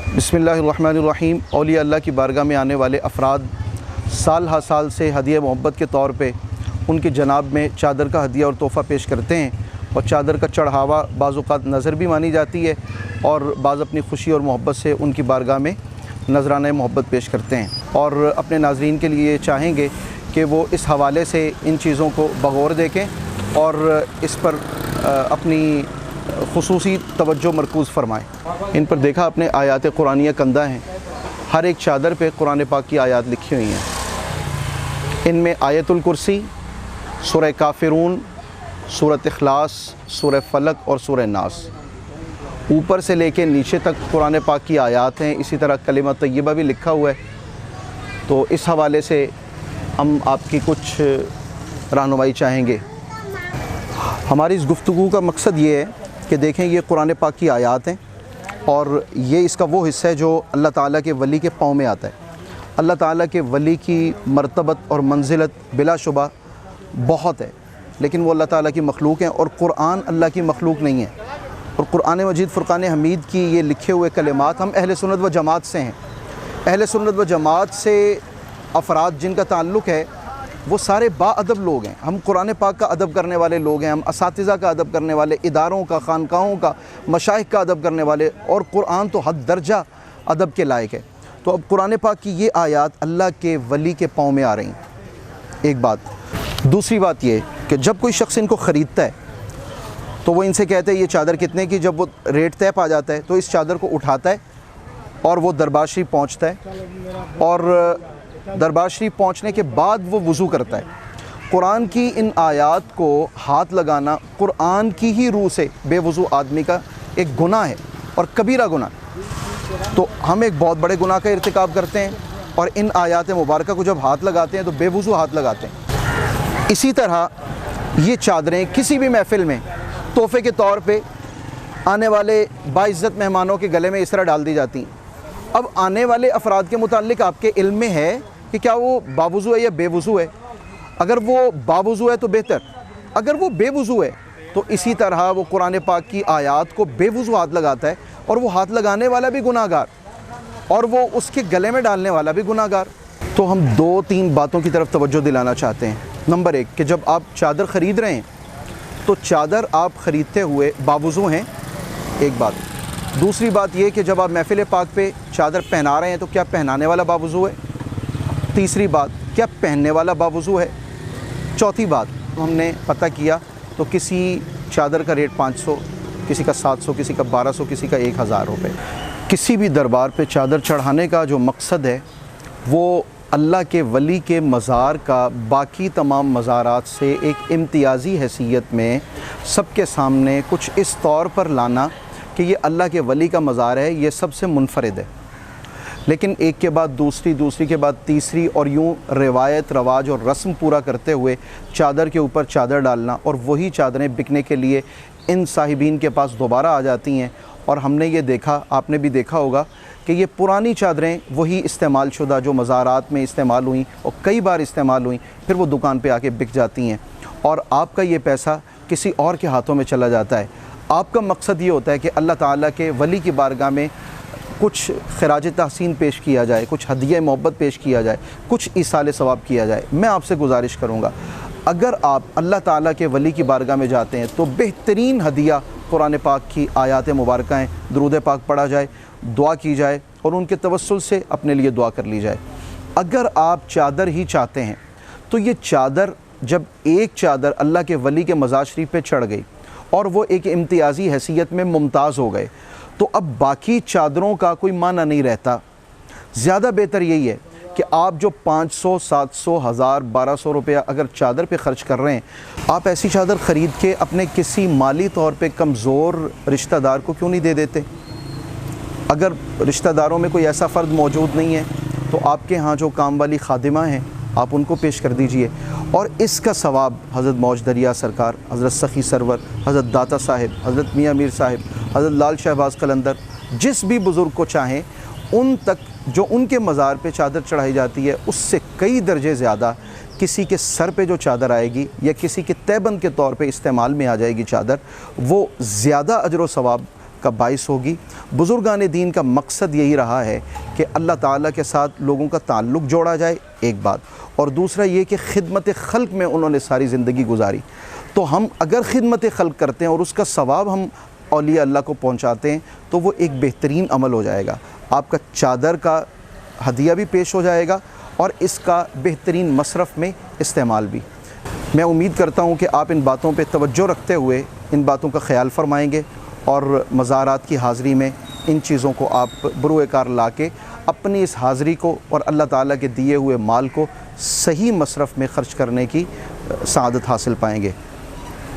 बिस्मिल्लाहिर्रहमानिर्रहीम। औलिया अल्लाह की बारगाह में आने वाले अफराद साल हा साल से हदिया मोहब्बत के तौर पे उनकी जनाब में चादर का हदिया और तोहफ़ा पेश करते हैं, और चादर का चढ़ावा बाज़ औक़ात नज़र भी मानी जाती है और बाज़ अपनी खुशी और मोहब्बत से उनकी बारगाह में नजराना मोहब्बत पेश करते हैं। और अपने नाज़रीन के लिए चाहेंगे कि वो इस हवाले से इन चीज़ों को बगौर देखें और इस पर अपनी खुसूसी तवज्जो मरकूज़ फ़रमाएँ। इन पर देखा अपने आयात कुरानिया कंधा हैं, हर एक चादर पे कुरान पाक की आयत लिखी हुई हैं। इनमें आयतुल कुर्सी, सूरह काफ़िरून, सूरत इखलास, सूरह फलक और सूरह नास, ऊपर से लेके नीचे तक कुरान पाक की आयत हैं। इसी तरह कलिमा तय्यबा भी लिखा हुआ है। तो इस हवाले से हम आपकी कुछ रहनुमाई चाहेंगे। हमारी इस गुफ्तगू का मकसद ये है कि देखें, ये कुरान पाक की आयत हैं और ये इसका वो हिस्सा है जो अल्लाह ताला के वली के पाँव में आता है। अल्लाह ताला के वली की मर्तबत और मंजिलत बिलाशुबा बहुत है, लेकिन वो अल्लाह ताला की मखलूक हैं और कुरान अल्लाह की मखलूक नहीं है। और कुरान मजीद फ़ुरक़ान हमीद की ये लिखे हुए कलिमात, हम अहले सुन्नत व जमात से हैं। अहले सुन्नत व जमात से अफराद जिनका ताल्लुक़ है वो सारे बाअदब लोग हैं। हम कुरान पाक का अदब करने वाले लोग हैं, हम असातिज़ा का अदब करने वाले, इदारों का, खानकाहों का, मशाइख का अदब करने वाले, और कुरान तो हद दर्जा अदब के लायक है। तो अब कुरान पाक की ये आयत अल्लाह के वली के पाँव में आ रही हैं, एक बात। दूसरी बात ये कि जब कोई शख्स इनको ख़रीदता है तो वो इनसे कहते हैं ये चादर कितने की। जब वो रेट तय पा जाता है तो इस चादर को उठाता है और वो दरबार शरीफ पहुँचता है, और दरबार शरीफ पहुँचने के बाद वो वज़ू करता है। कुरान की इन आयात को हाथ लगाना कुरान की ही रूह से बेवज़ू आदमी का एक गुनाह है और कबीरा गुनाह। तो हम एक बहुत बड़े गुनाह का इर्तिकाब करते हैं और इन आयात मुबारका को जब हाथ लगाते हैं तो बेवज़ू हाथ लगाते हैं। इसी तरह ये चादरें किसी भी महफ़िल में तोहफ़े के तौर पे आने वाले बाइज़्ज़त मेहमानों के गले में इस तरह डाल दी जाती हैं। अब आने वाले अफराद के मुताल्लिक़ आपके इल्म में है कि क्या वो बावुज़ू है या बेवुज़ू है। अगर वो बावुज़ू है तो बेहतर, अगर वो बेवुज़ू है तो इसी तरह वो कुरान पाक की आयत को बेवुज़ू हाथ लगाता है, और वो हाथ लगाने वाला भी गुनाहगार और वो उसके गले में डालने वाला भी गुनाहगार। तो हम 2-3 बातों की तरफ तवज्जो दिलाना चाहते हैं। नंबर 1 कि जब आप चादर ख़रीद रहे हैं तो चादर आप ख़रीदते हुए बावुज़ू हैं, एक बात। दूसरी बात ये कि जब आप महफ़िल पाक पे चादर पहना रहे हैं तो क्या पहनाने वाला बावुज़ू है। तीसरी बात, क्या पहनने वाला बावुज़ू है। चौथी बात, हमने पता किया तो किसी चादर का रेट 500, किसी का 700, किसी का 1200, किसी का 1000 रुपये। किसी भी दरबार पे चादर चढ़ाने का जो मकसद है वो अल्लाह के वली के मज़ार का बाकी तमाम मज़ारात से एक इम्तियाज़ी हैसियत में सबके सामने कुछ इस तौर पर लाना कि ये अल्लाह के वली का मज़ार है, ये सबसे मुनफरिद है। लेकिन एक के बाद दूसरी, दूसरी के बाद तीसरी, और यूँ रिवायत, रवाज और रस्म पूरा करते हुए चादर के ऊपर चादर डालना, और वही चादरें बिकने के लिए इन साहिबीन के पास दोबारा आ जाती हैं। और हमने ये देखा, आपने भी देखा होगा कि ये पुरानी चादरें वही इस्तेमाल शुदा जो मज़ारात में इस्तेमाल हुई और कई बार इस्तेमाल हुई, फिर वो दुकान पे आके बिक जाती हैं और आपका ये पैसा किसी और के हाथों में चला जाता है। आपका मकसद ये होता है कि अल्लाह ताला के वली की बारगाह में कुछ खराज तहसीन पेश किया जाए, कुछ हदिया मोहब्बत पेश किया जाए, कुछ ईसाल सवाब किया जाए। मैं आपसे गुजारिश करूँगा, अगर आप अल्लाह ताला के वली की बारगाह में जाते हैं तो बेहतरीन हदिया कुरान पाक की आयात मुबारकाएँ, दरूद पाक पढ़ा जाए, दुआ की जाए और उनके तवस्सुल से अपने लिए दुआ कर ली जाए। अगर आप चादर ही चाहते हैं तो ये चादर, जब एक चादर अल्लाह के वली के मज़ार शरीफ पे चढ़ गई और वो एक इम्तियाज़ी हैसियत में मुमताज़ हो गए, तो अब बाकी चादरों का कोई माना नहीं रहता। ज़्यादा बेहतर यही है कि आप जो 500, 700, 1000, 1200 रुपया अगर चादर पे ख़र्च कर रहे हैं, आप ऐसी चादर ख़रीद के अपने किसी माली तौर पे कमज़ोर रिश्तेदार को क्यों नहीं दे देते। अगर रिश्तेदारों में कोई ऐसा फ़र्द मौजूद नहीं है तो आपके यहाँ जो काम वाली खादिमा हैं आप उनको पेश कर दीजिए, और इसका सवाब हज़रत मौज दरिया सरकार, हज़रत सखी सरवर, हज़रत दाता साहिब, हज़रत मियाँ मीर साहिब, हज़रत लाल शहबाज़ कलंदर, जिस भी बुज़ुर्ग को चाहें उन तक जो उनके मज़ार पे चादर चढ़ाई जाती है उससे कई दर्जे ज़्यादा किसी के सर पे जो चादर आएगी या किसी के तैबंद के तौर पे इस्तेमाल में आ जाएगी चादर, वो ज़्यादा अजर व सवाब کا باعث ہوگی۔ بزرگان دین کا مقصد یہی رہا ہے کہ اللہ تعالیٰ کے ساتھ لوگوں کا تعلق جوڑا جائے، ایک بات، اور دوسرا یہ کہ خدمت خلق میں انہوں نے ساری زندگی گزاری۔ تو ہم اگر خدمت خلق کرتے ہیں اور اس کا ثواب ہم اولیاء اللہ کو پہنچاتے ہیں تو وہ ایک بہترین عمل ہو جائے گا۔ آپ کا چادر کا ہدیہ بھی پیش ہو جائے گا اور اس کا بہترین مصرف میں استعمال بھی۔ میں امید کرتا ہوں کہ آپ ان باتوں پہ توجہ رکھتے ہوئے ان باتوں کا خیال فرمائیں گے اور مزارات کی حاضری میں ان چیزوں کو آپ بروئے کار لا کے اپنی اس حاضری کو اور اللہ تعالیٰ کے دیے ہوئے مال کو صحیح مصرف میں خرچ کرنے کی سعادت حاصل پائیں گے۔